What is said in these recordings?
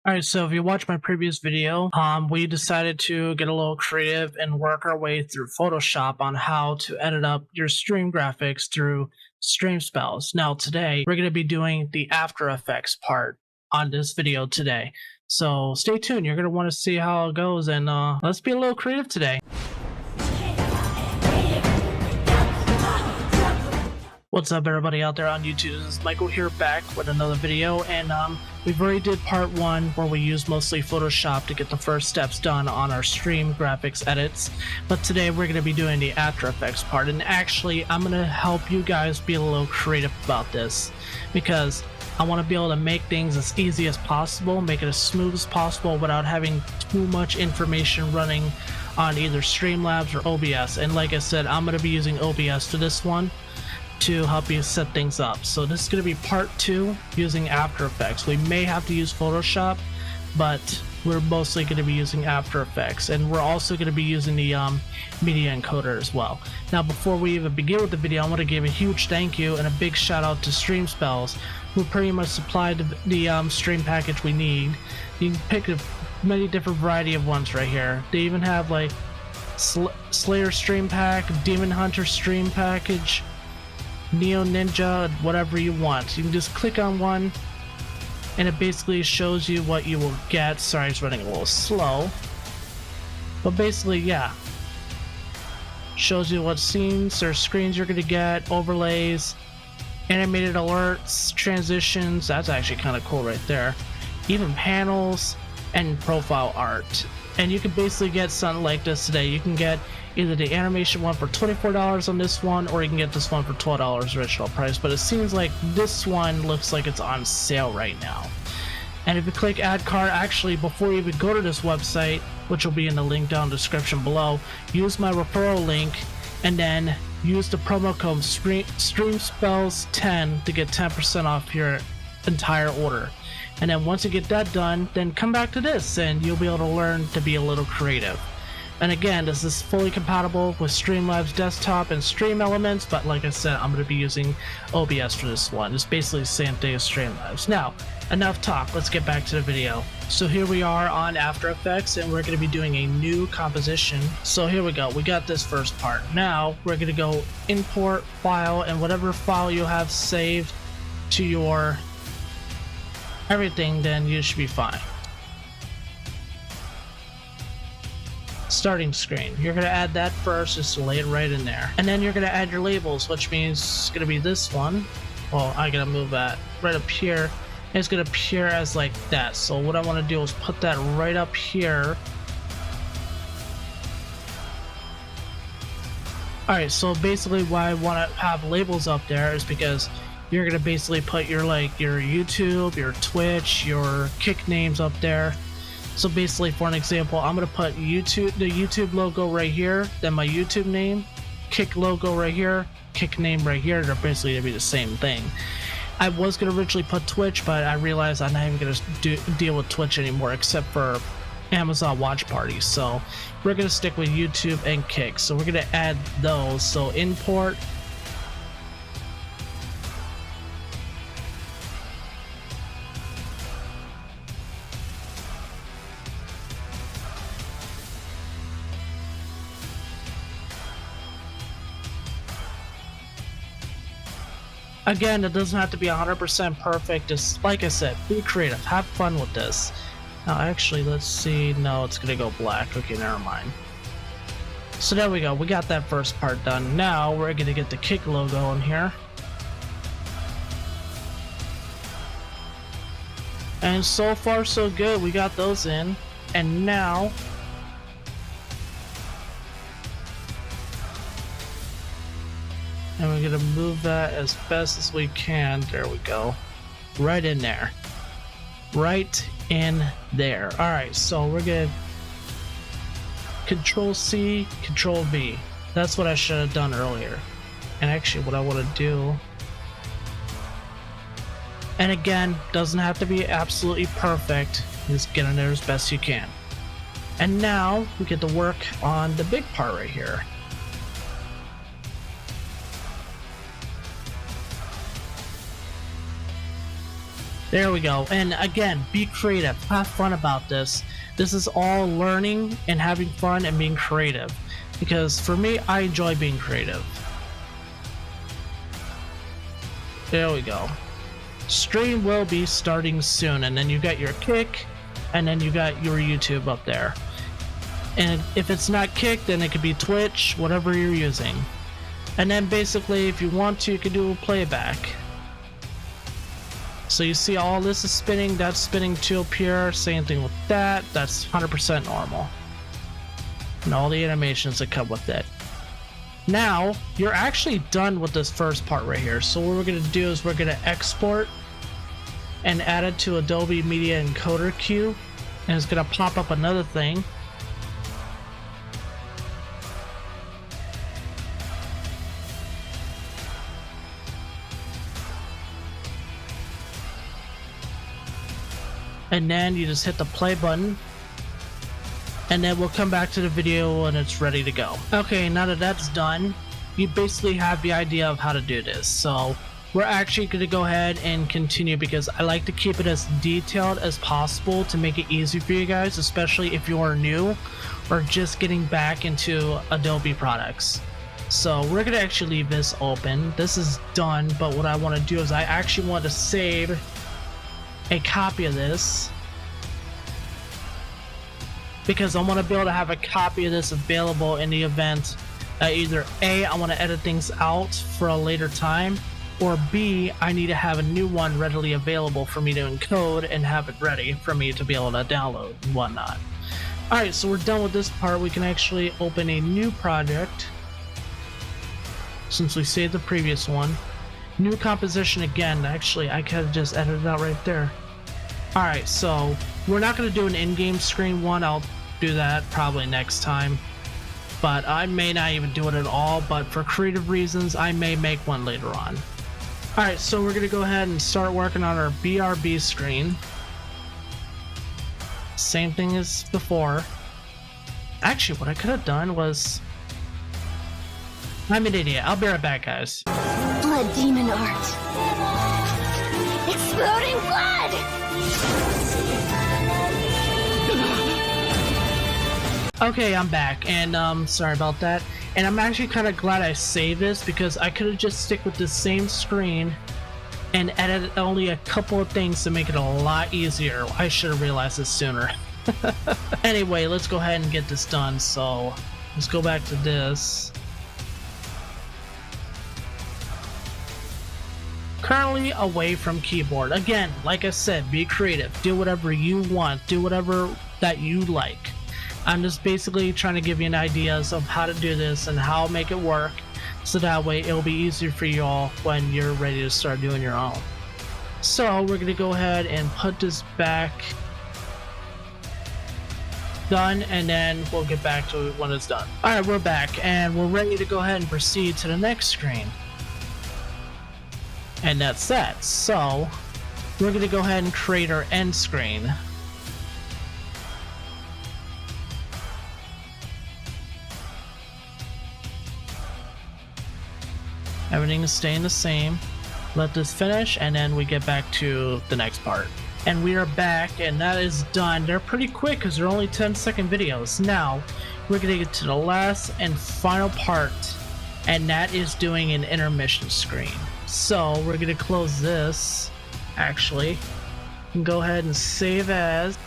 Alright, so if you watched my previous video, we decided to get a little creative and work our way through Photoshop on how to edit up your stream graphics through stream spells. Now today, we're going to be doing the After Effects part on this video today. So stay tuned, you're going to want to see how it goes, and let's be a little creative today. What's up everybody out there on YouTube? This is Michael here, back with another video, and we've already did part 1 where we used mostly Photoshop to get the first steps done on our stream graphics edits, but today we're going to be doing the After Effects part, and actually I'm going to help you guys be a little creative about this, because I want to be able to make things as easy as possible, make it as smooth as possible without having too much information running on either Streamlabs or OBS. And like I said, I'm going to be using OBS for this one to help you set things up. So this is going to be part 2 using After Effects. We may have to use Photoshop, but we're mostly going to be using After Effects, and we're also going to be using the media encoder as well. Now before we even begin with the video, I want to give a huge thank you and a big shout out to Stream Spells, who pretty much supplied the stream package we need. You can pick a many different variety of ones right here. They even have like Slayer stream pack, Demon Hunter stream package, Neo Ninja, whatever you want. You can just click on one and it basically shows you what you will get. Sorry, it's running a little slow, but basically, yeah, shows you what scenes or screens you're gonna get, overlays, animated alerts, transitions. That's actually kind of cool right there. Even panels and profile art. And you can basically get something like this today. You can get either the animation one for $24 on this one, or you can get this one for $12 original price, but it seems like this one looks like it's on sale right now. And if you click add cart, actually before you even go to this website, which will be in the link down in the description below, use my referral link and then use the promo code StreamSpells10 to get 10% off your entire order. And then once you get that done, then come back to this and you'll be able to learn to be a little creative. And again, this is fully compatible with Streamlabs desktop and Stream Elements, but like I said, I'm going to be using OBS for this one. It's basically the same thing as Streamlabs. Now, enough talk, let's get back to the video. So here we are on After Effects, and we're going to be doing a new composition. So here we go, we got this first part. Now, we're going to go import file, and whatever file you have saved to your everything, then you should be fine. Starting screen, you're going to add that first, just to lay it right in there, and then you're going to add your labels, which means it's going to be this one. Well, I gotta move that right up here, and it's going to appear as like that. So what I want to do is put that right up here. Alright, so basically why I want to have labels up there is because you're going to basically put your your YouTube, your Twitch, your Kick names up there. So basically, for an example, I'm going to put the YouTube logo right here, then my YouTube name, Kick logo right here, Kick name right here. They're basically going to be the same thing. I was going to originally put Twitch, but I realized I'm not even going to deal with Twitch anymore except for Amazon watch parties. So we're going to stick with YouTube and Kick. So we're going to add those. So import. Again, it doesn't have to be 100% perfect. Just like I said, be creative, have fun with this. Now actually, let's see. No, it's gonna go black. Okay, never mind. So there we go, we got that first part done. Now we're gonna get the Kick logo in here, and so far so good, we got those in. And now and we're gonna move that as best as we can. There we go, right in there, right in there. All right, so we're gonna Control C, Control V. That's what I should have done earlier. And actually, what I want to do, and again, doesn't have to be absolutely perfect, just get in there as best you can. And now we get to work on the big part right here. There we go. And again, be creative. Have fun about this. This is all learning and having fun and being creative. Because for me, I enjoy being creative. There we go. Stream will be starting soon, and then you got your Kick, and then you got your YouTube up there. And if it's not Kick, then it could be Twitch, whatever you're using. And then basically, if you want to, you can do a playback. So you see all this is spinning, that's spinning too up here, same thing with that, that's 100% normal. And all the animations that come with it. Now, you're actually done with this first part right here. So what we're going to do is we're going to export and add it to Adobe Media Encoder queue. And it's going to pop up another thing. And then you just hit the play button. And then we'll come back to the video when it's ready to go. Okay, now that that's done, you basically have the idea of how to do this. So we're actually going to go ahead and continue because I like to keep it as detailed as possible to make it easy for you guys, especially if you're new or just getting back into Adobe products. So we're going to actually leave this open. This is done, but what I want to do is I actually want to save a copy of this, because I want to be able to have a copy of this available in the event that either A, I want to edit things out for a later time, or B, I need to have a new one readily available for me to encode and have it ready for me to be able to download and whatnot. Alright, so we're done with this part. We can actually open a new project since we saved the previous one. New composition again. Actually, I could have just edited it out right there. Alright, so we're not going to do an in-game screen one. I'll do that probably next time. But I may not even do it at all, but for creative reasons, I may make one later on. Alright, so we're going to go ahead and start working on our BRB screen. Same thing as before. Actually, what I could have done was... I'm an idiot. I'll be right back, guys. Blood demon art. Exploding blood! Okay, I'm back, and sorry about that. And I'm actually kind of glad I saved this because I could have just stick with the same screen and edit only a couple of things to make it a lot easier. I should have realized this sooner. Anyway, let's go ahead and get this done. So let's go back to this. Currently away from keyboard. Again, like I said, be creative. Do whatever you want. Do whatever that you like. I'm just basically trying to give you an ideas of how to do this and how to make it work, so that way it'll be easier for you all when you're ready to start doing your own. So we're gonna go ahead and put this back. Done, and then we'll get back to it when it's done. Alright, we're back and we're ready to go ahead and proceed to the next screen. And that's that. So we're gonna go ahead and create our end screen. Everything is staying the same. Let this finish, and then we get back to the next part. And we are back, and that is done. They're pretty quick because they're only 10-second videos. Now, we're going to get to the last and final part, and that is doing an intermission screen. So, we're going to close this, actually, and go ahead and save as.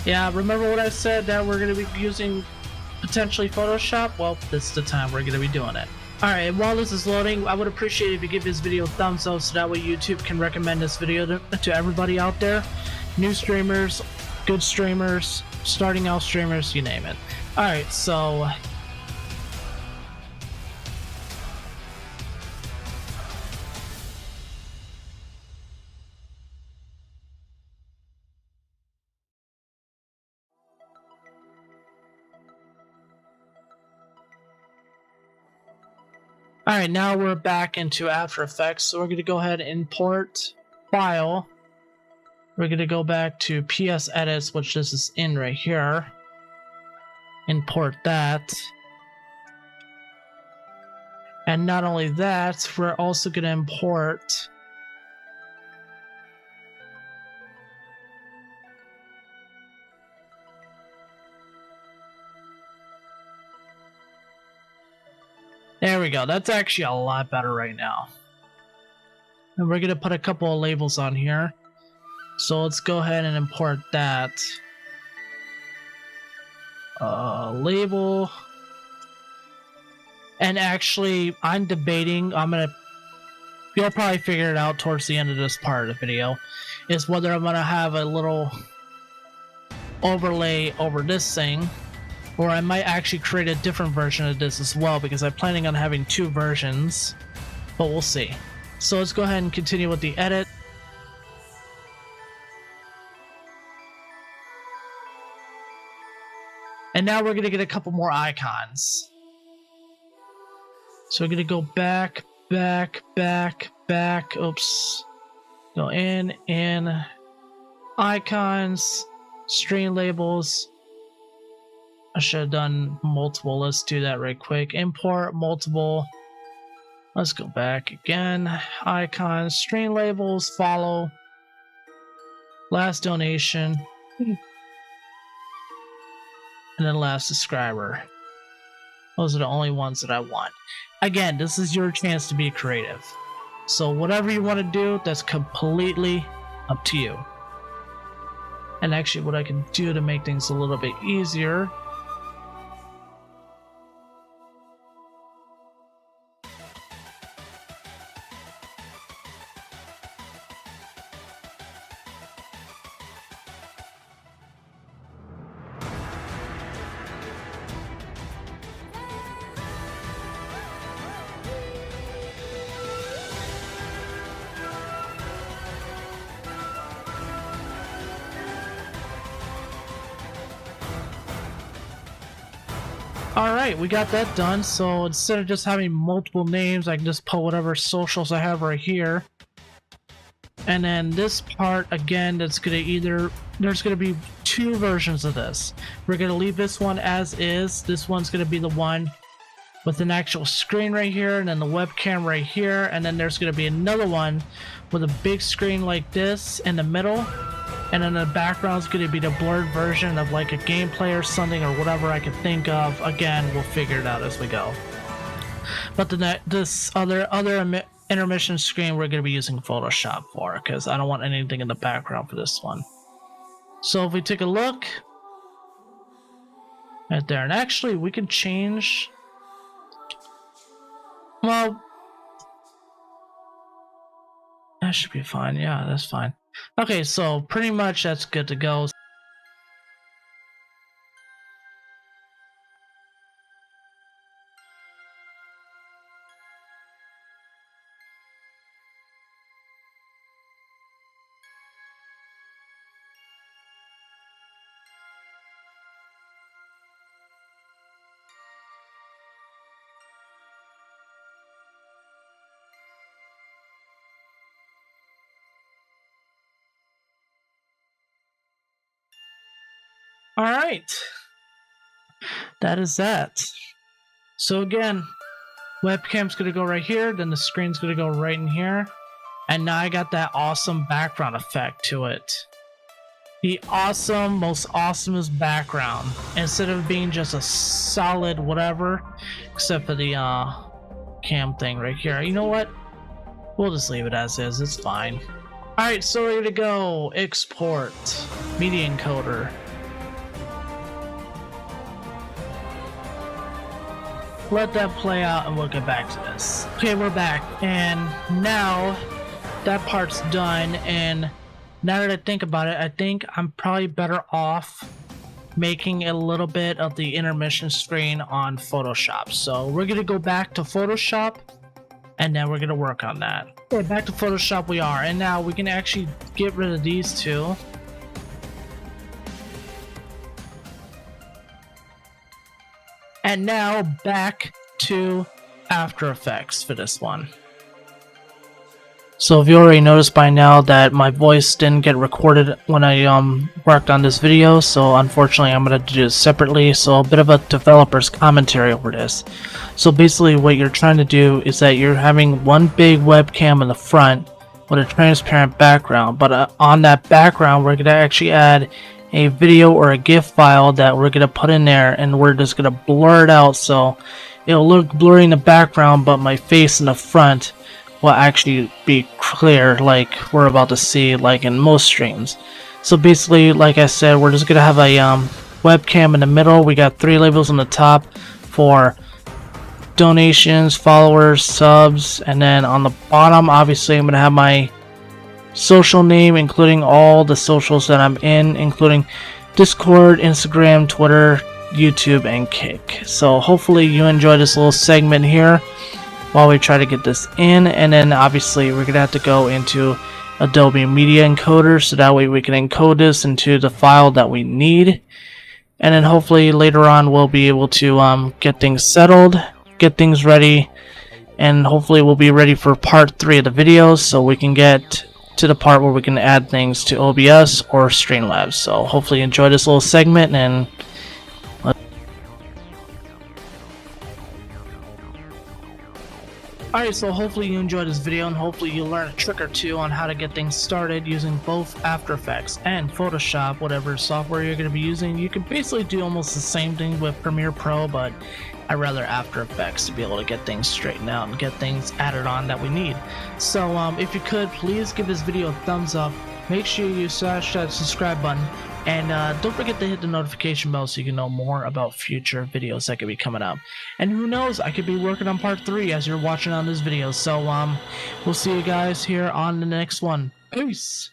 Yeah, remember what I said that we're going to be using potentially Photoshop? Well, this is the time we're going to be doing it. Alright, and while this is loading, I would appreciate it if you give this video a thumbs up so that way YouTube can recommend this video to everybody out there. New streamers, good streamers, starting out streamers, you name it. Alright, so... Alright, now we're back into After Effects, so we're going to go ahead and import File, We're gonna go back to PS edits, which this is in right here. Import that. And not only that, we're also gonna import there we go. That's actually a lot better right now. And we're gonna put a couple of labels on here. So let's go ahead and import that. Label. And actually, I'm debating, you'll probably figure it out towards the end of this part of the video, is whether I'm gonna have a little overlay over this thing, or I might actually create a different version of this as well, because I'm planning on having two versions, but we'll see. So let's go ahead and continue with the edit. And now we're gonna get a couple more icons. So we're gonna go back, oops. Go in, icons, string labels. I should have done multiple. Let's do that right quick. Import multiple. Let's go back again. Icons, string labels, follow. Last donation. And then last subscriber. Those are the only ones that I want. Again, this is your chance to be creative. So whatever you want to do, that's completely up to you. And actually what I can do to make things a little bit easier, Alright, we got that done. So instead of just having multiple names, I can just put whatever socials I have right here. And then this part, again, that's gonna there's gonna be two versions of this. We're gonna leave this one as is. This one's gonna be the one with an actual screen right here, and then the webcam right here, and then there's gonna be another one with a big screen like this in the middle. And then the background is going to be the blurred version of like a gameplay or something, or whatever I can think of. Again, we'll figure it out as we go. But this other intermission screen we're going to be using Photoshop for, because I don't want anything in the background for this one. So if we take a look right there, and actually we can change. Well, that should be fine. Yeah, that's fine. Okay, so pretty much that's good to go. All right, that is that. So again, webcam's gonna go right here, then the screen's gonna go right in here, and now I got that awesome background effect to it. The awesome, most awesomest background, instead of being just a solid whatever, except for the cam thing right here. You know what? We'll just leave it as is. It's fine. All right, so ready to go. Export media encoder. Let that play out and we'll get back to this. Okay, we're back, and now that part's done, and now that I think about it, I think I'm probably better off making a little bit of the intermission screen on Photoshop. So we're gonna go back to Photoshop, and then we're gonna work on that. Okay, back to Photoshop we are, and now we can actually get rid of these two. And now back to After Effects for this one. So if you already noticed by now that my voice didn't get recorded when I worked on this video, so unfortunately I'm going to do this separately, so a bit of a developer's commentary over this. So basically what you're trying to do is that you're having one big webcam in the front with a transparent background, but on that background we're going to actually add a video or a GIF file that we're going to put in there, and we're just going to blur it out so it'll look blurry in the background, but my face in the front will actually be clear like we're about to see like in most streams. So basically, like I said, we're just gonna have a webcam in the middle. We got 3 labels on the top for donations, followers, subs, and then on the bottom obviously I'm gonna have my social name, including all the socials that I'm in, including Discord, Instagram, Twitter, YouTube, and Kick. So hopefully you enjoy this little segment here while we try to get this in, and then obviously we're gonna have to go into Adobe Media Encoder so that way we can encode this into the file that we need, and then hopefully later on we'll be able to get things settled, get things ready, and hopefully we'll be ready for part 3 of the videos so we can get to the part where we can add things to OBS or Streamlabs. So hopefully you enjoy this little segment, and alright, so hopefully you enjoyed this video, and hopefully you learn a trick or two on how to get things started using both After Effects and Photoshop, whatever software you're going to be using. You can basically do almost the same thing with Premiere Pro, but I rather After Effects to be able to get things straightened out and get things added on that we need. So if you could, please give this video a thumbs up, make sure you smash that subscribe button, and don't forget to hit the notification bell so you can know more about future videos that could be coming up. And who knows, I could be working on part 3 as you're watching on this video. So we'll see you guys here on the next one. Peace!